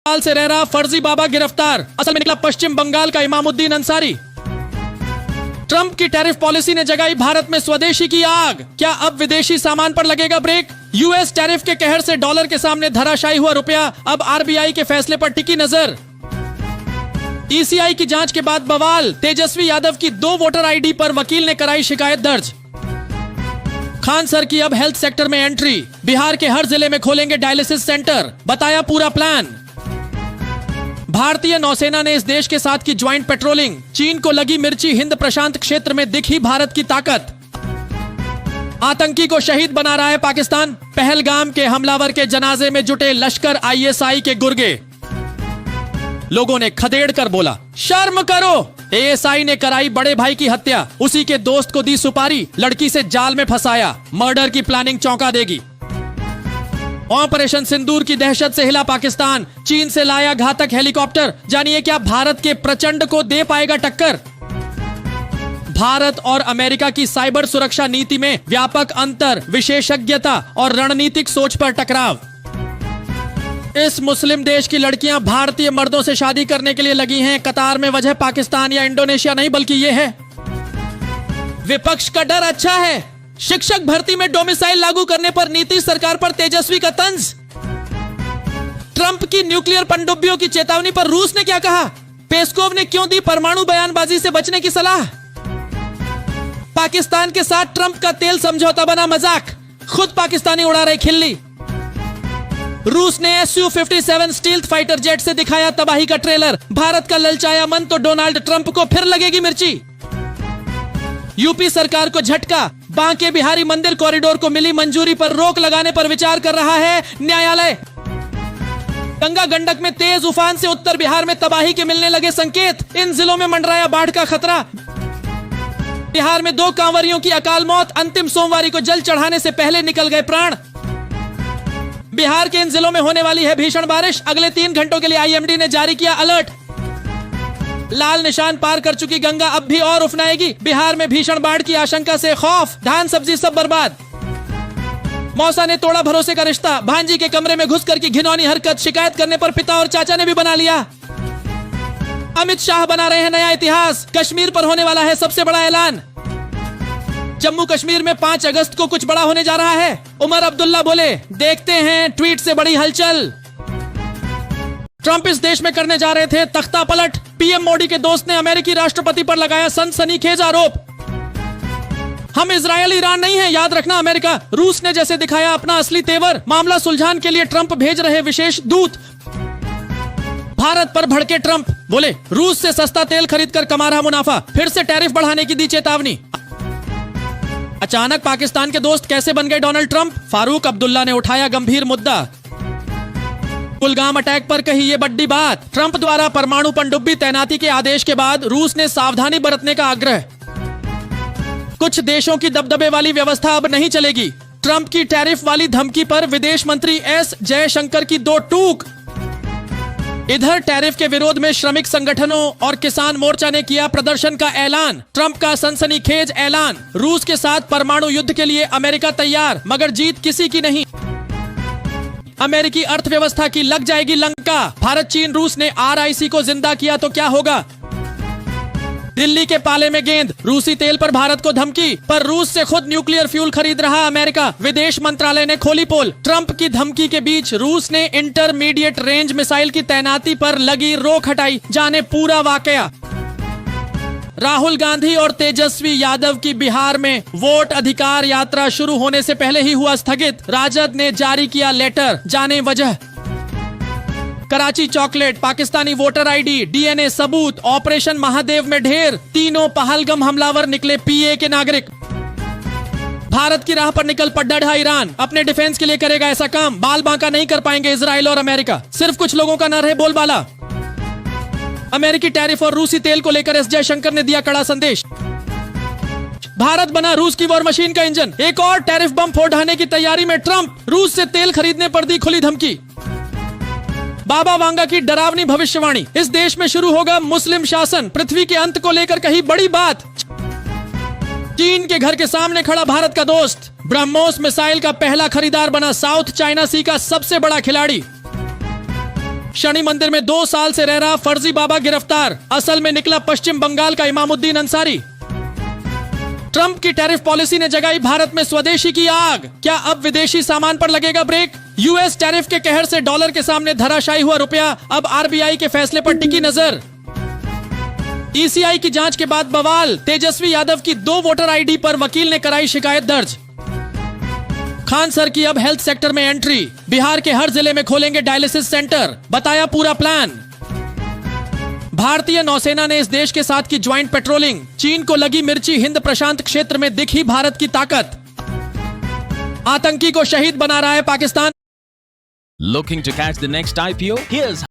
साल से रह रहा फर्जी बाबा गिरफ्तार, असल में निकला पश्चिम बंगाल का इमामुद्दीन अंसारी। ट्रंप की टैरिफ पॉलिसी ने जगाई भारत में स्वदेशी की आग, क्या अब विदेशी सामान पर लगेगा ब्रेक? यूएस टैरिफ के कहर से डॉलर के सामने धराशायी हुआ रुपया, अब आरबीआई के फैसले पर टिकी नजर। ईसीआई की जांच के बाद बवाल, तेजस्वी यादव की 2 वोटर आईडी पर वकील ने कराई शिकायत दर्ज। खान सर की अब हेल्थ सेक्टर में एंट्री, बिहार के हर जिले में खोलेंगे डायलिसिस सेंटर, बताया पूरा प्लान। भारतीय नौसेना ने इस देश के साथ की ज्वाइंट पेट्रोलिंग, चीन को लगी मिर्ची, हिंद प्रशांत क्षेत्र में दिखी भारत की ताकत। आतंकी को शहीद बना रहा है पाकिस्तान, पहलगाम के हमलावर के जनाजे में जुटे लश्कर आईएसआई के गुर्गे। लोगों ने खदेड़ कर बोला शर्म करो, एएसआई ने कराई बड़े भाई की हत्या, उसी के दोस्त को दी सुपारी, लड़की से जाल में फंसाया, मर्डर की प्लानिंग चौंका देगी। ऑपरेशन सिंदूर की दहशत से हिला पाकिस्तान, चीन से लाया घातक हेलीकॉप्टर, जानिए क्या भारत के प्रचंड को दे पाएगा टक्कर। भारत और अमेरिका की साइबर सुरक्षा नीति में व्यापक अंतर, विशेषज्ञता और रणनीतिक सोच पर टकराव। इस मुस्लिम देश की लड़कियां भारतीय मर्दों से शादी करने के लिए लगी हैं, कतार में वजह पाकिस्तान या इंडोनेशिया नहीं बल्कि ये है विपक्ष का डर। अच्छा है, शिक्षक भर्ती में डोमिसाइल लागू करने पर नीतीश सरकार पर तेजस्वी का तंज। ट्रंप की न्यूक्लियर पनडुब्बियों की चेतावनी पर रूस ने क्या कहा? पेस्कोव ने क्यों दी परमाणु बयानबाजी से बचने की सलाह? पाकिस्तान के साथ ट्रंप का तेल समझौता बना मजाक, खुद पाकिस्तानी उड़ा रहे खिल्ली। रूस ने Su-57 स्टील्थ फाइटर जेट से दिखाया तबाही का ट्रेलर, भारत का ललचाया मन तो डोनाल्ड ट्रंप को फिर लगेगी मिर्ची। यूपी सरकार को झटका, बांके बिहारी मंदिर कॉरिडोर को मिली मंजूरी पर रोक लगाने पर विचार कर रहा है न्यायालय। गंगा गंडक में तेज उफान से उत्तर बिहार में तबाही के मिलने लगे संकेत, इन जिलों में मंडराया बाढ़ का खतरा। बिहार में 2 कांवरियों की अकाल मौत, अंतिम सोमवारी को जल चढ़ाने से पहले निकल गए प्राण। बिहार के इन जिलों में होने वाली है भीषण बारिश, अगले 3 घंटों के लिए आईएमडी ने जारी किया अलर्ट। लाल निशान पार कर चुकी गंगा अब भी और उफनाएगी, बिहार में भीषण बाढ़ की आशंका से खौफ, धान सब्जी सब बर्बाद। मौसा ने तोड़ा भरोसे का रिश्ता, भांजी के कमरे में घुसकर की घिनौनी हरकत, शिकायत करने पर पिता और चाचा ने भी बना लिया। अमित शाह बना रहे हैं नया इतिहास, कश्मीर पर होने वाला है सबसे बड़ा ऐलान। जम्मू कश्मीर में 5 अगस्त को कुछ बड़ा होने जा रहा है, उमर अब्दुल्ला बोले, देखते हैं ट्वीट से बड़ी हलचल। ट्रंप इस देश में करने जा रहे थे तख्ता पलट, पीएम मोदी के दोस्त ने अमेरिकी राष्ट्रपति पर लगाया सनसनीखेज आरोप। हम इजरायल ईरान नहीं है, याद रखना अमेरिका। रूस ने जैसे दिखाया अपना असली तेवर, मामला सुलझाने के लिए ट्रंप भेज रहे विशेष दूत। भारत पर भड़के ट्रंप, बोले रूस से सस्ता तेल खरीदकर कमा रहा मुनाफा, फिर से टैरिफ बढ़ाने की दी चेतावनी। अचानक पाकिस्तान के दोस्त कैसे बन गए डोनाल्ड ट्रंप? फारूक अब्दुल्ला ने उठाया गंभीर मुद्दा। कुलगाम अटैक पर कही ये बड़ी बात, ट्रंप द्वारा परमाणु पनडुब्बी तैनाती के आदेश के बाद रूस ने सावधानी बरतने का आग्रह। कुछ देशों की दबदबे वाली व्यवस्था अब नहीं चलेगी, ट्रंप की टैरिफ वाली धमकी पर विदेश मंत्री एस जयशंकर की 2 टूक। इधर टैरिफ के विरोध में श्रमिक संगठनों और किसान मोर्चा ने किया प्रदर्शन का ऐलान, ट्रंप का सनसनीखेज ऐलान। रूस के साथ परमाणु युद्ध के लिए अमेरिका तैयार, मगर जीत किसी की नहीं। अमेरिकी अर्थव्यवस्था की लग जाएगी लंका, भारत चीन रूस ने आरआईसी को जिंदा किया तो क्या होगा? दिल्ली के पाले में गेंद, रूसी तेल पर भारत को धमकी, पर रूस से खुद न्यूक्लियर फ्यूल खरीद रहा अमेरिका, विदेश मंत्रालय ने खोली पोल। ट्रंप की धमकी के बीच रूस ने इंटरमीडिएट रेंज मिसाइल की तैनाती पर लगी रोक हटाई, जाने पूरा वाकया। राहुल गांधी और तेजस्वी यादव की बिहार में वोट अधिकार यात्रा शुरू होने से पहले ही हुआ स्थगित, राजद ने जारी किया लेटर, जाने वजह। Karachi chocolate, Pakistani voter ID, DNA सबूत, ऑपरेशन महादेव में ढेर, तीनों पहलगाम हमलावर निकले पीए के नागरिक। भारत की राह पर निकल पड़ा ईरान, अपने डिफेंस के लिए करेगा ऐसा काम, बाल बांका नहीं कर पाएंगे इजराइल और अमेरिका, सिर्फ कुछ लोगों का न रहे बोलबाला। अमेरिकी टैरिफ और रूसी तेल को लेकर एस जयशंकर ने दिया कड़ा संदेश। भारत बना रूस की वॉर मशीन का इंजन, एक और टैरिफ बम फोड़ने की तैयारी में ट्रंप, रूस से तेल खरीदने पर दी खुली धमकी। बाबा वांगा की डरावनी भविष्यवाणी, इस देश में शुरू होगा मुस्लिम शासन, पृथ्वी के अंत को लेकर कही बड़ी बात। चीन के घर के सामने खड़ा भारत का दोस्त, ब्रह्मोस मिसाइल का पहला खरीदार बना साउथ चाइना सी का सबसे बड़ा खिलाड़ी। शनि मंदिर में 2 साल से रह रहा फर्जी बाबा गिरफ्तार, असल में निकला पश्चिम बंगाल का इमामुद्दीन अंसारी। ट्रंप की टैरिफ पॉलिसी ने जगाई भारत में स्वदेशी की आग, क्या अब विदेशी सामान पर लगेगा ब्रेक? यूएस टैरिफ के कहर से डॉलर के सामने धराशायी हुआ रुपया, अब आरबीआई के फैसले पर टिकी नजर। ईसीआई की जांच के बाद बवाल, तेजस्वी यादव की 2 वोटर आईडी पर वकील ने कराई शिकायत दर्ज। खान सर की अब हेल्थ सेक्टर में एंट्री, बिहार के हर जिले में खोलेंगे डायलिसिस सेंटर, बताया पूरा प्लान। भारतीय नौसेना ने इस देश के साथ की ज्वाइंट पेट्रोलिंग, चीन को लगी मिर्ची, हिंद प्रशांत क्षेत्र में दिखी भारत की ताकत। आतंकी को शहीद बना रहा है Pakistan. Looking to catch the next IPO? Here's